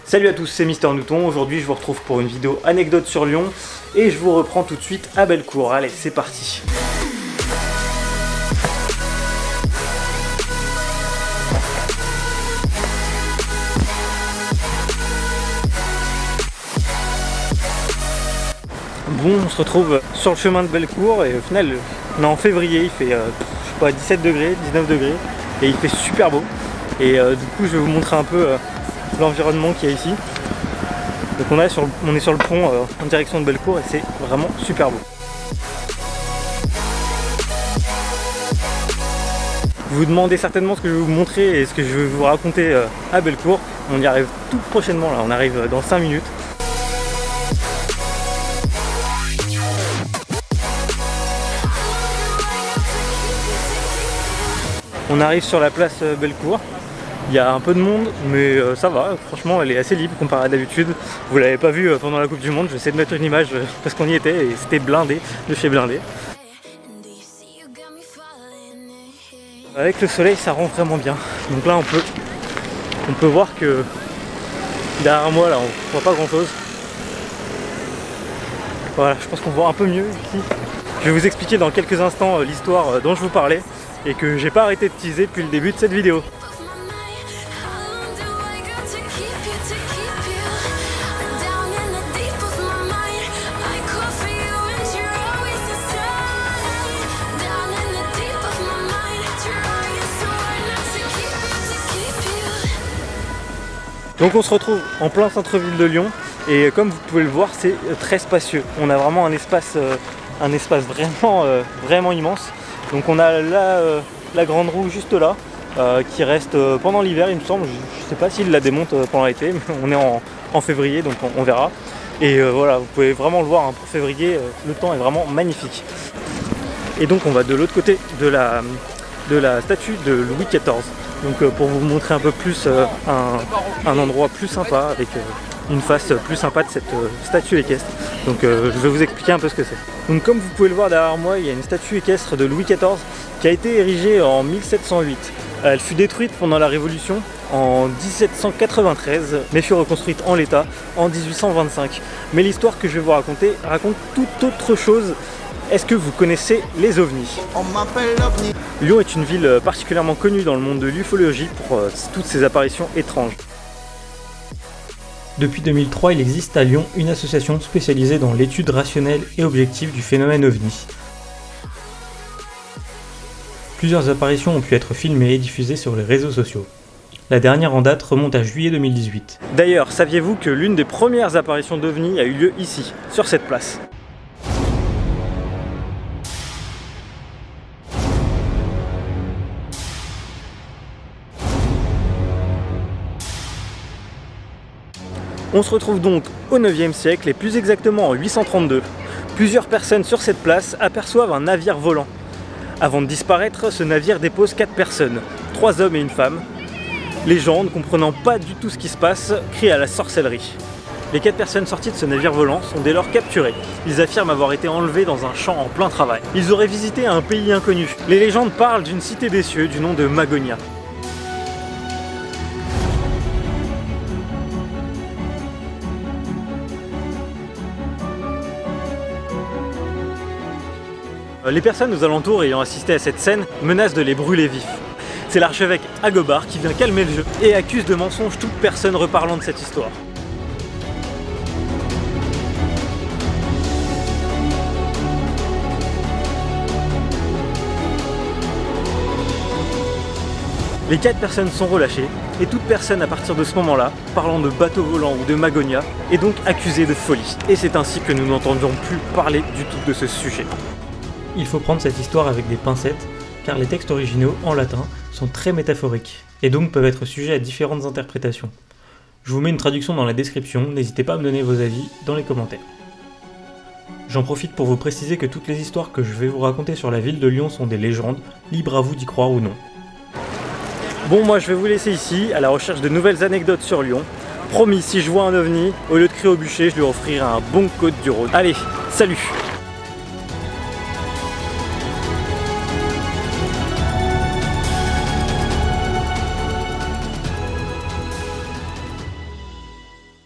Salut à tous, c'est Mister Newton. Aujourd'hui je vous retrouve pour une vidéo anecdote sur Lyon et je vous reprends tout de suite à Bellecour. Allez, c'est parti. Bon, on se retrouve sur le chemin de Bellecour et au final on est en février, il fait je sais pas 17 degrés, 19 degrés et il fait super beau. Et du coup je vais vous montrer un peu l'environnement qu'il y a ici. Donc on est sur le pont en direction de Bellecour et c'est vraiment super beau. Vous vous demandez certainement ce que je vais vous montrer et ce que je vais vous raconter à Bellecour. On y arrive tout prochainement là, on arrive dans 5 minutes. On arrive sur la place Bellecour. Il y a un peu de monde, mais ça va, franchement elle est assez libre comparée à d'habitude. Vous l'avez pas vu pendant la Coupe du Monde, je vais essayer de mettre une image parce qu'on y était et c'était blindé, de chez blindé. Avec le soleil ça rend vraiment bien. Donc là on peut voir que derrière moi là on voit pas grand chose. Voilà, je pense qu'on voit un peu mieux ici. Je vais vous expliquer dans quelques instants l'histoire dont je vous parlais et que j'ai pas arrêté de teaser depuis le début de cette vidéo. Donc on se retrouve en plein centre-ville de Lyon et comme vous pouvez le voir c'est très spacieux. On a vraiment un espace vraiment immense. Donc on a la grande roue juste là qui reste pendant l'hiver il me semble. Je ne sais pas s'ils la démontent pendant l'été mais on est en février donc on verra. Et voilà, vous pouvez vraiment le voir hein, pour février le temps est vraiment magnifique. Et donc on va de l'autre côté de la statue de Louis XIV. Donc pour vous montrer un peu plus un endroit plus sympa avec une face plus sympa de cette statue équestre. Donc je vais vous expliquer un peu ce que c'est. Donc comme vous pouvez le voir derrière moi, il y a une statue équestre de Louis XIV qui a été érigée en 1708. Elle fut détruite pendant la Révolution en 1793 mais fut reconstruite en l'état en 1825. Mais l'histoire que je vais vous raconter raconte toute autre chose. Est-ce que vous connaissez les ovnis? On m'appelle l'OVNI. Lyon est une ville particulièrement connue dans le monde de l'ufologie pour toutes ses apparitions étranges. Depuis 2003, il existe à Lyon une association spécialisée dans l'étude rationnelle et objective du phénomène ovni. Plusieurs apparitions ont pu être filmées et diffusées sur les réseaux sociaux. La dernière en date remonte à juillet 2018. D'ailleurs, saviez-vous que l'une des premières apparitions d'ovnis a eu lieu ici, sur cette place? On se retrouve donc au 9e siècle et plus exactement en 832. Plusieurs personnes sur cette place aperçoivent un navire volant. Avant de disparaître, ce navire dépose 4 personnes, 3 hommes et une femme. Les gens, ne comprenant pas du tout ce qui se passe, crient à la sorcellerie. Les 4 personnes sorties de ce navire volant sont dès lors capturées. Ils affirment avoir été enlevés dans un champ en plein travail. Ils auraient visité un pays inconnu. Les légendes parlent d'une cité des cieux du nom de Magonia. Les personnes aux alentours ayant assisté à cette scène menacent de les brûler vifs. C'est l'archevêque Agobard qui vient calmer le jeu et accuse de mensonge toute personne reparlant de cette histoire. Les 4 personnes sont relâchées et toute personne à partir de ce moment-là, parlant de bateau volant ou de Magonia, est donc accusée de folie. Et c'est ainsi que nous n'entendions plus parler du tout de ce sujet. Il faut prendre cette histoire avec des pincettes, car les textes originaux, en latin, sont très métaphoriques, et donc peuvent être sujets à différentes interprétations. Je vous mets une traduction dans la description, n'hésitez pas à me donner vos avis dans les commentaires. J'en profite pour vous préciser que toutes les histoires que je vais vous raconter sur la ville de Lyon sont des légendes, libre à vous d'y croire ou non. Bon, moi je vais vous laisser ici, à la recherche de nouvelles anecdotes sur Lyon. Promis, si je vois un ovni, au lieu de crier au bûcher, je lui offrirai un bon Côte du Rhône. Allez, salut!